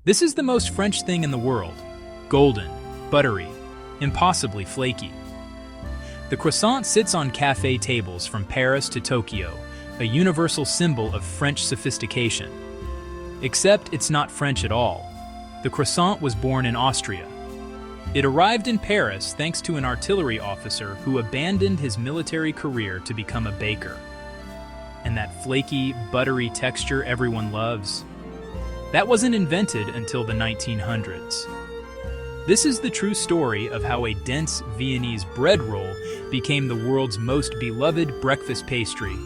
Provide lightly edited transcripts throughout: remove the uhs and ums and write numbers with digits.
This is the most French thing in the world. Golden, buttery, impossibly flaky. The croissant sits on cafe tables from Paris to Tokyo, a universal symbol of French sophistication. Except it's not French at all. The croissant was born in Austria. It arrived in Paris thanks to an artillery officer who abandoned his military career to become a baker. And that flaky, buttery texture everyone loves, that wasn't invented until the 1900s. This is the true story of how a dense Viennese bread roll became the world's most beloved breakfast pastry.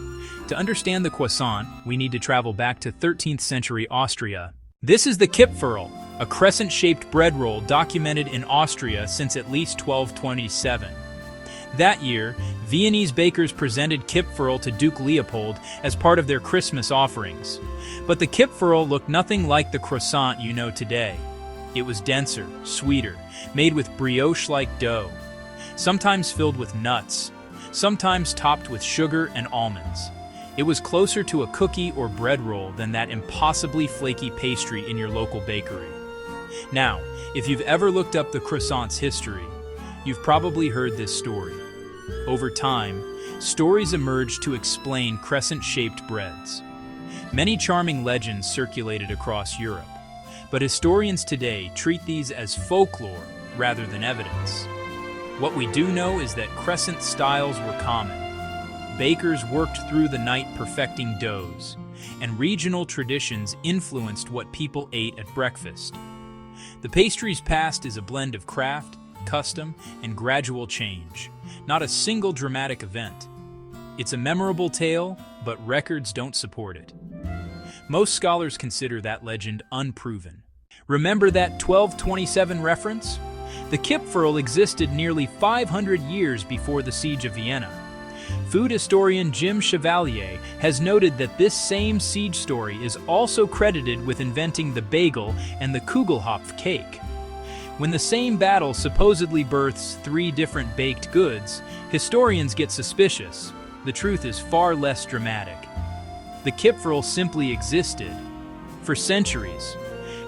To understand the croissant, we need to travel back to 13th century Austria. This is the Kipferl, a crescent-shaped bread roll documented in Austria since at least 1227. That year, Viennese bakers presented Kipferl to Duke Leopold as part of their Christmas offerings. But the Kipferl looked nothing like the croissant you know today. It was denser, sweeter, made with brioche-like dough, sometimes filled with nuts, sometimes topped with sugar and almonds. It was closer to a cookie or bread roll than that impossibly flaky pastry in your local bakery. Now, if you've ever looked up the croissant's history, you've probably heard this story. Over time, stories emerged to explain crescent-shaped breads. Many charming legends circulated across Europe, but historians today treat these as folklore rather than evidence. What we do know is that crescent styles were common. Bakers worked through the night perfecting doughs, and regional traditions influenced what people ate at breakfast. The pastry's past is a blend of craft, custom, and gradual change, not a single dramatic event. It's a memorable tale, but records don't support it. Most scholars consider that legend unproven. Remember that 1227 reference? The Kipferl existed nearly 500 years before the Siege of Vienna. Food historian Jim Chevalier has noted that this same siege story is also credited with inventing the bagel and the Kugelhopf cake. When the same battle supposedly births three different baked goods, historians get suspicious. The truth is far less dramatic. The Kipferl simply existed for centuries,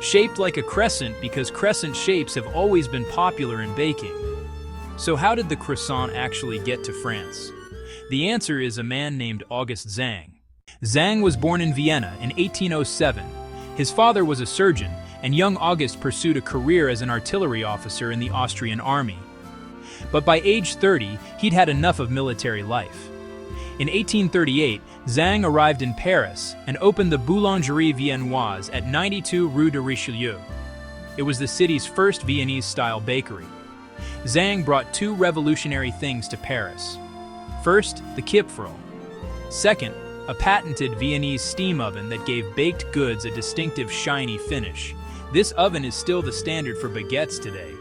shaped like a crescent because crescent shapes have always been popular in baking. So how did the croissant actually get to France? The answer is a man named August Zang. Zang was born in Vienna in 1807. His father was a surgeon, and young August pursued a career as an artillery officer in the Austrian army. But by age 30, he'd had enough of military life. In 1838, Zang arrived in Paris and opened the Boulangerie Viennoise at 92 Rue de Richelieu. It was the city's first Viennese-style bakery. Zang brought two revolutionary things to Paris. First, the Kipferl. Second, a patented Viennese steam oven that gave baked goods a distinctive shiny finish. This oven is still the standard for baguettes today.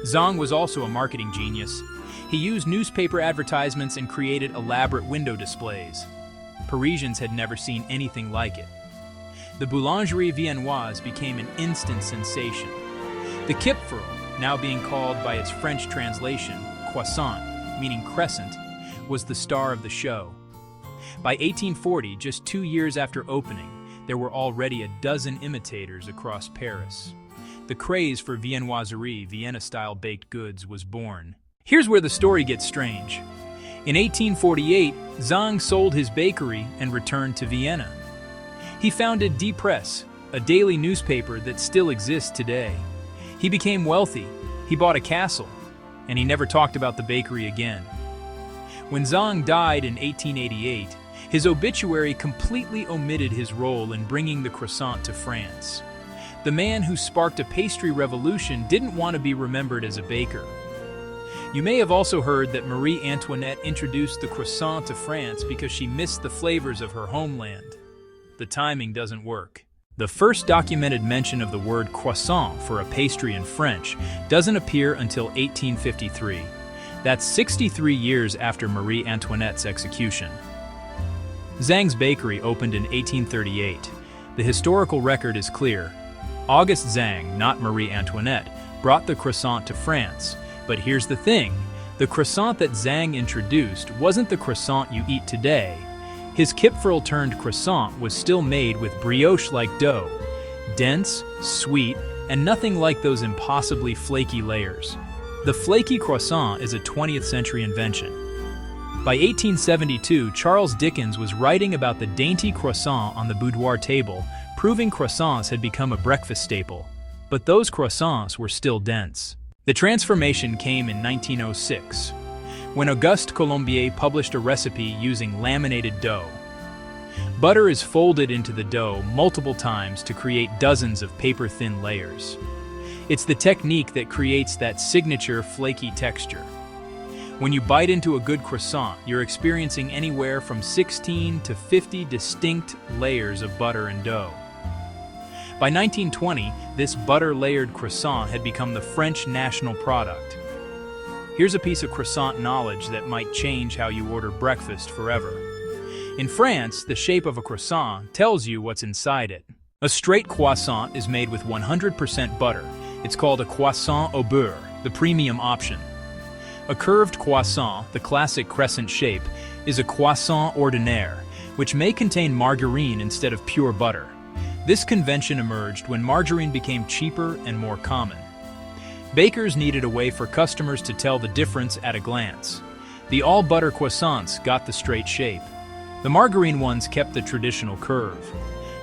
Zang was also a marketing genius. He used newspaper advertisements and created elaborate window displays. Parisians had never seen anything like it. The Boulangerie Viennoise became an instant sensation. The Kipferl, now being called by its French translation, Croissant, meaning crescent, was the star of the show. By 1840, just 2 years after opening, there were already a dozen imitators across Paris. The craze for viennoiserie, Vienna-style baked goods, was born. Here's where the story gets strange. In 1848, Zang sold his bakery and returned to Vienna. He founded Die Presse, a daily newspaper that still exists today. He became wealthy, he bought a castle, and he never talked about the bakery again. When Zang died in 1888, his obituary completely omitted his role in bringing the croissant to France. The man who sparked a pastry revolution didn't want to be remembered as a baker. You may have also heard that Marie Antoinette introduced the croissant to France because she missed the flavors of her homeland. The timing doesn't work. The first documented mention of the word croissant for a pastry in French doesn't appear until 1853. That's 63 years after Marie Antoinette's execution. Zang's bakery opened in 1838. The historical record is clear. Auguste Zang, not Marie Antoinette, brought the croissant to France. But here's the thing, the croissant that Zang introduced wasn't the croissant you eat today. His Kipferl turned croissant was still made with brioche-like dough. dense, sweet, and nothing like those impossibly flaky layers. The flaky croissant is a 20th century invention. By 1872, Charles Dickens was writing about the dainty croissant on the boudoir table, proving croissants had become a breakfast staple. But those croissants were still dense. The transformation came in 1906, when Auguste Colombier published a recipe using laminated dough. Butter is folded into the dough multiple times to create dozens of paper-thin layers. It's the technique that creates that signature flaky texture. When you bite into a good croissant, you're experiencing anywhere from 16 to 50 distinct layers of butter and dough. By 1920, this butter-layered croissant had become the French national product. Here's a piece of croissant knowledge that might change how you order breakfast forever. In France, the shape of a croissant tells you what's inside it. A straight croissant is made with 100% butter. It's called a croissant au beurre, the premium option. A curved croissant, the classic crescent shape, is a croissant ordinaire, which may contain margarine instead of pure butter. This convention emerged when margarine became cheaper and more common. Bakers needed a way for customers to tell the difference at a glance. The all-butter croissants got the straight shape. The margarine ones kept the traditional curve.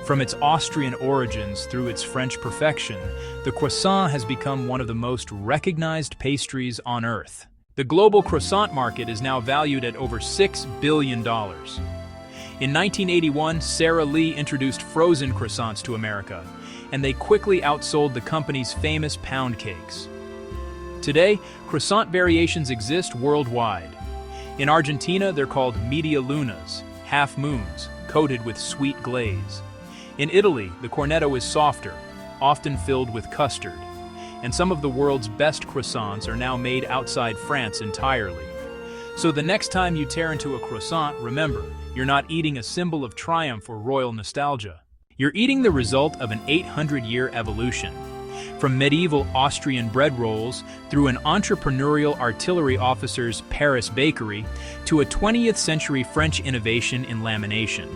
From its Austrian origins through its French perfection, the croissant has become one of the most recognized pastries on Earth. The global croissant market is now valued at over $6 billion. In 1981, Sara Lee introduced frozen croissants to America, and they quickly outsold the company's famous pound cakes. Today, croissant variations exist worldwide. In Argentina, they're called media lunas, half moons, coated with sweet glaze. In Italy, the cornetto is softer, often filled with custard. And some of the world's best croissants are now made outside France entirely. So the next time you tear into a croissant, remember, you're not eating a symbol of triumph or royal nostalgia. You're eating the result of an 800-year evolution. From medieval Austrian bread rolls through an entrepreneurial artillery officer's Paris bakery to a 20th century French innovation in lamination.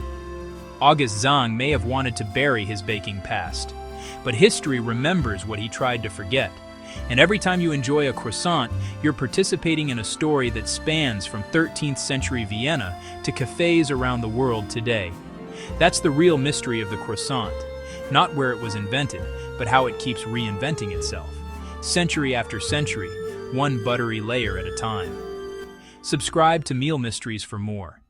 Auguste Zang may have wanted to bury his baking past, but history remembers what he tried to forget. And every time you enjoy a croissant, you're participating in a story that spans from 13th century Vienna to cafes around the world today. That's the real mystery of the croissant. Not where it was invented, but how it keeps reinventing itself. Century after century, one buttery layer at a time. Subscribe to Meal Mysteries for more.